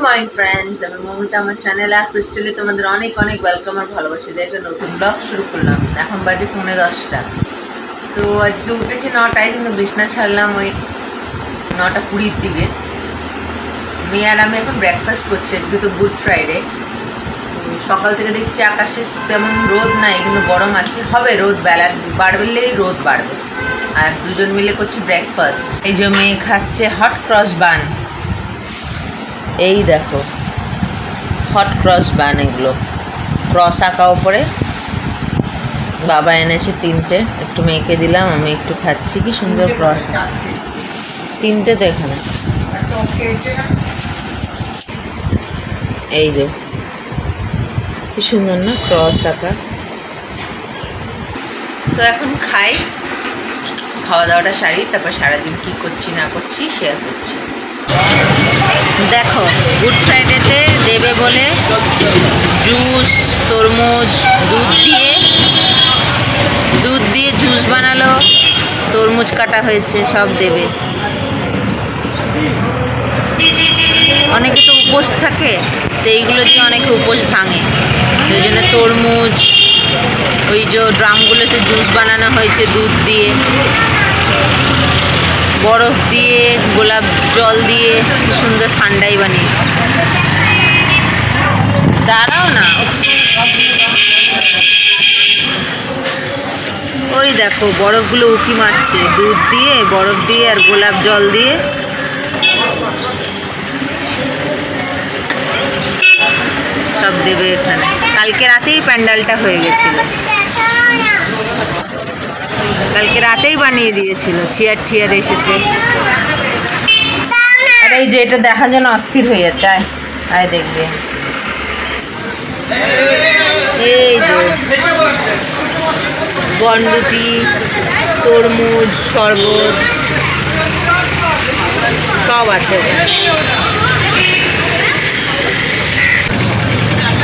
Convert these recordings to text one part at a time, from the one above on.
Morning friends, আমি মৌমিতা। আমার channel ক্রিস্টালে তোমাদের অনেক অনেক ওয়েলকাম আর ভালোবাসি দিয়ে একটা নতুন ব্লগ শুরু করলাম। এখন বাজে 10:45। তো আজকে উঠেছি 9টায়, কিন্তু বিছনা ছাড়লাম ওই 9:20-র দিকে। মেয়ে আর আমি এখন ব্রেকফাস্ট করছি। আজকে তো গুড ফ্রাইডে। সকাল থেকে দেখছি আকাশে তেমন রোদ নাই, কিন্তু গরম আছে। হবে রোদ, বেলা বাড়বেলেই রোদ বাড়বে। আর দুজন মিলে করছি ব্রেকফাস্ট। এই যে মেয়ে খাচ্ছে হট ক্রস বান। এই দেখো হট ক্রস বান, এগুলো ক্রস আঁকা ওপরে। বাবা এনেছে 3টে, একটু মেয়েকে দিলাম, আমি একটু খাচ্ছি। কি সুন্দর ক্রস, 3টে তো এখানে। এই যে কি সুন্দর না ক্রস আঁকা। তো এখন খাই, খাওয়া দাওয়াটা সারি, তারপর সারাদিন কী করছি না করছি শেয়ার করছি। দেখো গুড ফ্রাইডেতে দেবে বলে জুস, তরমুজ, দুধ দিয়ে জুস বানালো, তরমুজ কাটা হয়েছে, সব দেবে। অনেকে তো উপোস থাকে, তো এইগুলো দিয়ে অনেকে উপোস ভাঙে। তো ওই জন্য তরমুজ, ওই যে ড্রামগুলোতে জুস বানানো হয়েছে দুধ দিয়ে, বরফ দিয়ে, গোলাপ জল দিয়ে, কি সুন্দর ঠান্ডাই বানিয়েছে। দাঁড়াও না, ওই দেখো বরফগুলো উঁকি মারছে, দুধ দিয়ে, বরফ দিয়ে আর গোলাপ জল দিয়ে। সব দেবে এখানে। কালকে রাতেই প্যান্ডেলটা হয়ে গেছিল, কালকে রাতেই বানিয়ে দিয়েছিল। চেয়ার টিয়ার এসেছে। আর এই যে এটা দেখার জন্য অস্থির হয়ে যাচ্ছে। আয় দেখবে, এই যে বনরুটি, তরমুজ, শরবত সব আছে।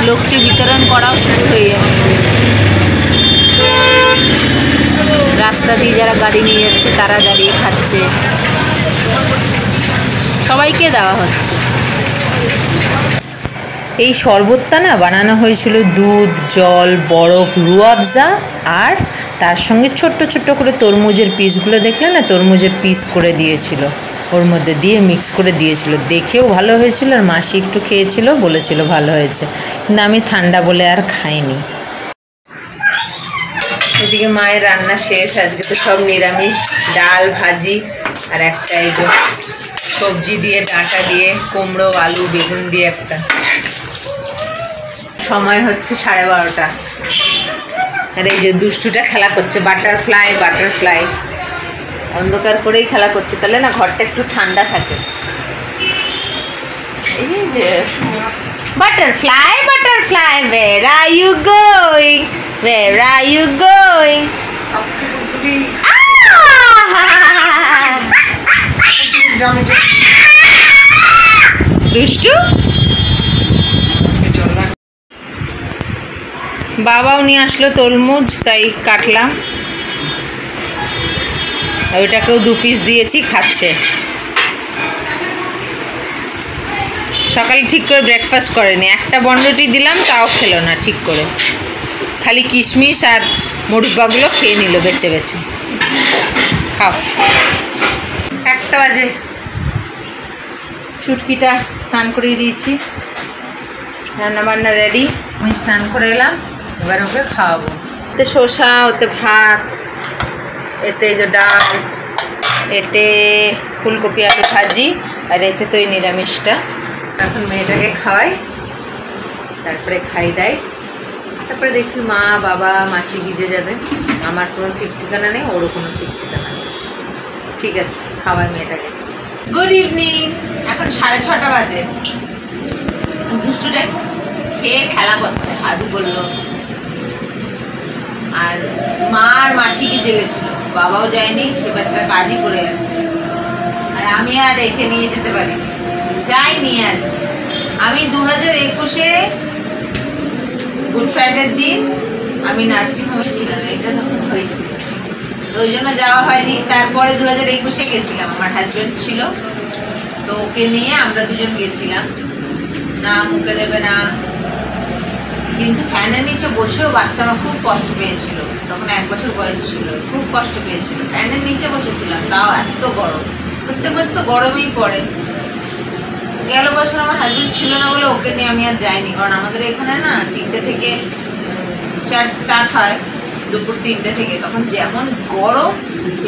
লোককে বিতরণ করাও শুরু হয়ে যাচ্ছে। রাস্তা দিয়ে যারা গাড়ি নিয়ে যাচ্ছে তারা দাঁড়িয়ে খাচ্ছে, সবাইকে দেওয়া হচ্ছে। এই শরবতটা না বানানো হয়েছিল দুধ, জল, বরফ, রুয়াবজা, আর তার সঙ্গে ছোট্ট ছোট্ট করে তরমুজের পিসগুলো দেখলে না, তরমুজের পিস করে দিয়েছিল, ওর মধ্যে দিয়ে মিক্স করে দিয়েছিল। দেখেও ভালো হয়েছিল, আর মাসি একটু খেয়েছিল, বলেছিল ভালো হয়েছে, কিন্তু আমি ঠান্ডা বলে আর খাইনি। এদিকে মায়ের রান্না শেষ। আজকে তো সব নিরামিষ, ডাল, ভাজি, আর একটা এই যে সবজি দিয়ে, ডাঁটা দিয়ে, কুমড়ো, আলু, বেগুন দিয়ে একটা। সময় হচ্ছে 12:30। আর এই যে দুষ্টুটা খেলা করছে, বাটারফ্লাই বাটারফ্লাই, অন্ধকার করেই খেলা করছে, তাহলে না ঘরটা একটু ঠান্ডা থাকে। এই যে butterfly butterfly, where are you going, where are you going? দুষ্টু। বাবাও নিয়ে আসলো তরমুজ, তাই কাটলাম। ওইটাকেও 2 পিস দিয়েছি, খাচ্ছে। সকালে ঠিক করে ব্রেকফাস্ট করেনি, একটা বনরুটি দিলাম, তাও খেলো না ঠিক করে, খালি কিশমিশ আর মুরব্বাগুলো খেয়ে নিল বেছে বেছে। খাও। 1টা বাজে। চুটকিটা স্নান করিয়ে দিয়েছি, রান্নাবান্না রেডি। আমি স্নান করে এলাম, এবার ওকে খাওয়াবো। এতে শসা, ওতে ভাত, এতে যে ডাল, এতে ফুলকপি আলু ভাজি, আর এতে তো এই নিরামিষটা। এখন মেয়েটাকে খাওয়াই, তারপরে খাই দেয়, তারপরে দেখি মা, বাবা, মাসি ভিজে যাবে। আমার কোনো ঠিক ঠিকানা নেই, ওরও কোনো ঠিক ঠিকানা নেই। ঠিক আছে, খাওয়াই মেয়েটাকে। Good evening. এখন 6:30 বাজে। দুষ্টুটা খেয়ে খেলা করছে, হাডু বললো। আর মা আর মাসি কি জেগেছিল, বাবাও যায়নি, সে বাচ্চারা কাজই করে যাচ্ছে। আর আমি আর রেখে নিয়ে যেতে পারি, যাইনি। আর আমি 2021-এ গুড ফ্রাইডের দিন আমি নার্সিংহোমে ছিলাম, এটা তখন হয়েছিল, ওই জন্য যাওয়া হয়নি। তারপরে 2021-এ গেছিলাম, আমার হাজব্যান্ড ছিল, তো ওকে নিয়ে আমরা দুজন গেছিলাম। না মুখে দেবে না। কিন্তু ফ্যানের নিচে বসেও বাচ্চা আমার খুব কষ্ট পেয়েছিল, তখন 1 বছর বয়স ছিল, খুব কষ্ট পেয়েছিল। ফ্যানের নিচে বসেছিলাম, তাও এত গরম। প্রত্যেক বছর তো গরমেই পড়ে। গেল বছর আমার হাজবেন্ড ছিল না বলে ওকে নিয়ে আমি আর যাইনি, কারণ আমাদের এখানে না 3টে থেকে চার্জ স্টার্ট হয়, দুপুর 3টে থেকে। তখন যেমন গরম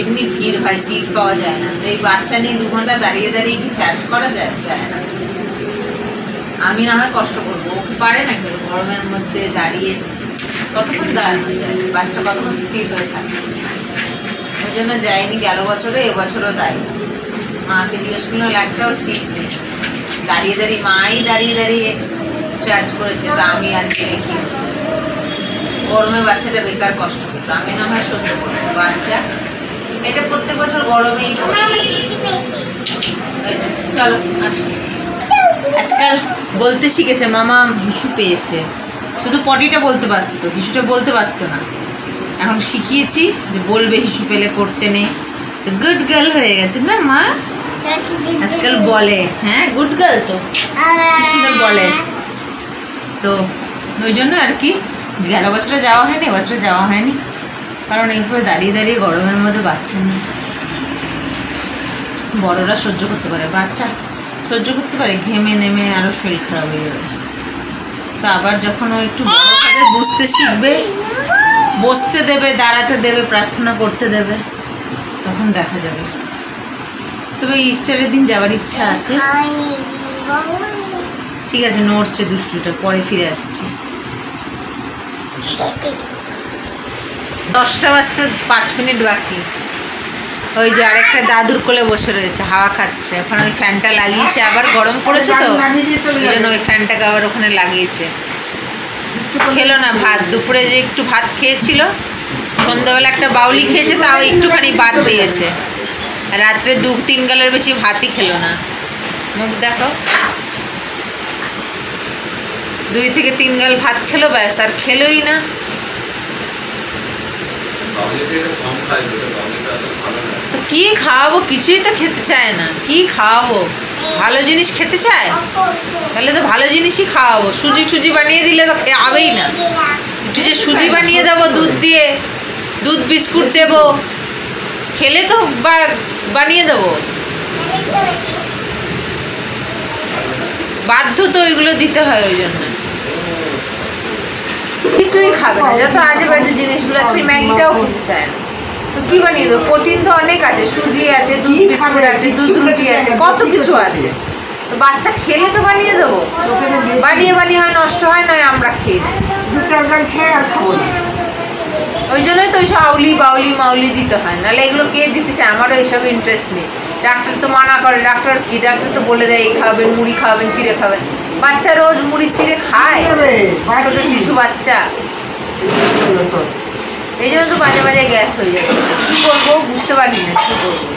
এমনি ভিড় হয়, সিট পাওয়া যায় না। তো এই বাচ্চা নিয়ে 2 ঘন্টা দাঁড়িয়ে দাঁড়িয়ে কি চার্জ করা যায়? যায় না। আমি না হয় কষ্ট করবো, ও পারে না, কিন্তু গরমের মধ্যে দাঁড়িয়ে কতক্ষণ দাঁড়ানো যায়? বাচ্চা কতক্ষণ স্থির হয়ে থাকে? ওই জন্য যাইনি গেল বছরে, এবছরও তাই। মাকে জিজ্ঞেস করলো, একটাও সিট নেই, দাঁড়িয়ে দাঁড়িয়ে মাই দাঁড়িয়ে দাঁড়িয়ে চার্জ করেছে। তো আমি আর কি গরমে বাচ্চাটা বেকার কষ্ট করতো, আমি না হয় সহ্য করবো। বাচ্চা এটা প্রত্যেক বছর গরমেই পড়ে। চলো আসো। আজকাল বলতে শিখেছে, মামা হিসু পেয়েছে। শুধু পটিটা বলতে পারতো, হিসুটা বলতে পারতো না। এখন শিখিয়েছি যে বলবে হিসু পেলে করতে নেই। তো গুড গার্ল হয়ে গেছে না মা, আজকাল বলে। হ্যাঁ গুড গার্ল, তো সুন্দর বলে। তো ওই জন্য আর কি গেল বছরে যাওয়া হয়নি, এবছরে যাওয়া হয়নি, কারণ এইভাবে দাঁড়িয়ে দাঁড়িয়ে গরমের মধ্যে বাচ্চা নেই। বড়রা সহ্য করতে পারে, বাচ্চা সহ্য করতে পারে? ঘেমে নেমে আরও শরীর খারাপ হয়ে যাবে। তো আবার যখন ও একটু বড় হবে, বুঝতে শিখবে, বসতে দেবে, দাঁড়াতে দেবে, প্রার্থনা করতে দেবে, তখন দেখা যাবে। তবে ইস্টারের দিন যাওয়ার ইচ্ছা আছে। ঠিক আছে, নড়ছে দুষ্টুটা, পরে ফিরে আসছি। 10টা বাজতে 5 মিনিট বাকি। ওই যে আরেকটা দাদুর কোলে বসে রয়েছে, হাওয়া খাচ্ছে। এখন ওই ফ্যানটা লাগিয়েছে, আবার গরম পড়েছে তো এই জন্য ওই ফ্যানটাকে আবার ওখানে লাগিয়েছে। খেলো না ভাত, দুপুরে যে একটু ভাত খেয়েছিল, সন্ধ্যাবেলা একটা বাউলি খেয়েছে, তাও একটুখানি বাদ দিয়েছে। রাত্রে 2-3 গালের বেশি ভাতই খেলো না। মুখ দেখো, 2 থেকে 3 গাল ভাত খেলো, ব্যাস, আর খেলোই না। তো কি খাওয়াবো? কিছুই তো খেতে চায় না। কি খাওয়াবো? ভালো জিনিস খেতে চায়, তাহলে তো ভালো জিনিসই খাওয়াবো। সুজি বানিয়ে দিলে তো খাবেই না। একটু যে সুজি বানিয়ে দেবো দুধ দিয়ে, দুধ বিস্কুট দেবো, খেলে তো বানিয়ে দেবো। বাধ্য তো ওইগুলো দিতে হয়, ওই জন্য কিছুই খাবে না। যত আজে বাজে জিনিসগুলো আছে, ম্যাগিটাও খেতে চায় না। তো কী বানিয়ে দেবো? প্রোটিন তো অনেক আছে, সুজি আছে, দুধ বিস্কুট আছে, দুধ রুটি আছে, কত কিছু আছে। তো বাচ্চা খেলে তো বানিয়ে দেবো। বানিয়ে হয় নষ্ট হয়, নয় আমরা খেয়ে 2-4 গাল খেয়ে আর খাবো না। ওই জন্যই তো ওইসব আউলি বাউলি মাউলি দিতে হয়, নাহলে এগুলো কে দিতে চায়? আমারও এইসব ইন্টারেস্ট নেই। ডাক্তার তো মানা করে, ডাক্তার তো বলে দেয় এই খাওয়াবেন, মুড়ি খাওয়াবেন, চিড়ে খাবেন। বাচ্চা রোজ মুড়ি চিড়ে খায়, ছোট শিশু বাচ্চা। এই জন্য তো বাজে বাজে গ্যাস হয়ে যাবে। কী করবো বুঝতে পারি না, কী করবো।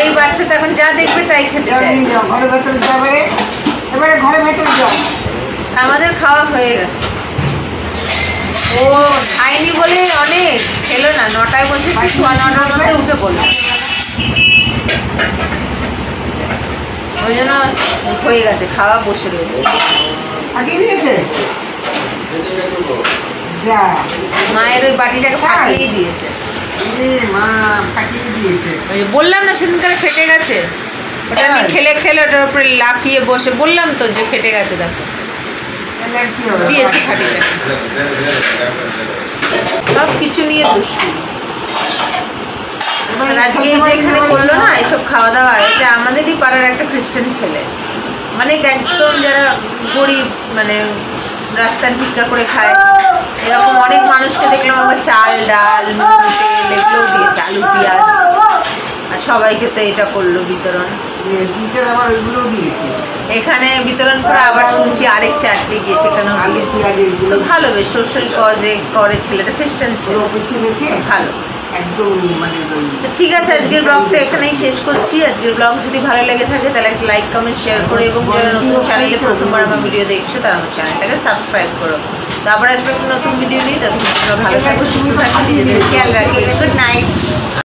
এই বাচ্চা তো এখন যা দেখবে তাই খেতে চায়। ঘরের ভেতরে যাবে, এবারে ঘরের ভেতরে যাও। আমাদের খাওয়া হয়ে গেছে। ও খায়নি বলে অনেক খেলো না। 9টায় বসেছি, 9টার মধ্যে উঠে পড়লাম। ওই জন্য হয়ে গেছে, খাওয়া বসে রয়েছে। ফাটিয়ে দিয়েছে, যা মায়ের ওই বাটিটাকে ফাটিয়েই দিয়েছে। মা ফাটিয়ে দিয়েছে। ওই যে বললাম না সেদিনকার ফেটে গেছে, ওটা আমি খেলে ওটার উপরে লাফিয়ে বসে বললাম তো যে ফেটে গেছে, দেখো দিয়েছি ফাটিটা। সব কিছু নিয়ে দুষ্টু। আজকে যেখানে করলো না এসব খাওয়া দাওয়া, এটা আমাদেরই পাড়ার একটা খ্রিস্টান ছেলে, মানে একদম যারা গরিব, মানে রাস্তার ভিক্ষা করে খায়, এরকম অনেক মানুষকে দেখলাম। আমার চাল ডাল নুন তেল এগুলোও দিয়েছে, আলু পেঁয়াজ, আর সবাইকে তো এটা করলো বিতরণ। এখানে বিতরণ করে আবার শুনছি আরেক চার্চে গিয়ে সেখানেও দিয়েছি। তো ভালো, বেশ সোশ্যাল কজে করে ছেলেটা, খ্রিস্টান ছিল, ভালো একদম। তো ঠিক আছে, আজকের ব্লগটা এখানেই শেষ করছি। আজকের ব্লগ যদি ভালো লেগে থাকে তাহলে একটা লাইক কমেন্ট শেয়ার করো, এবং যারা নতুন চ্যানেলে প্রথমবার আমার ভিডিও দেখছো তারা আমার চ্যানেলটাকে সাবস্ক্রাইব করো। তো আবার আসবে একটা নতুন ভিডিও নিয়ে, তখন ভালো থাকবে, সুস্থ থাকবে, নিজেদের খেয়াল রাখবে। Good night.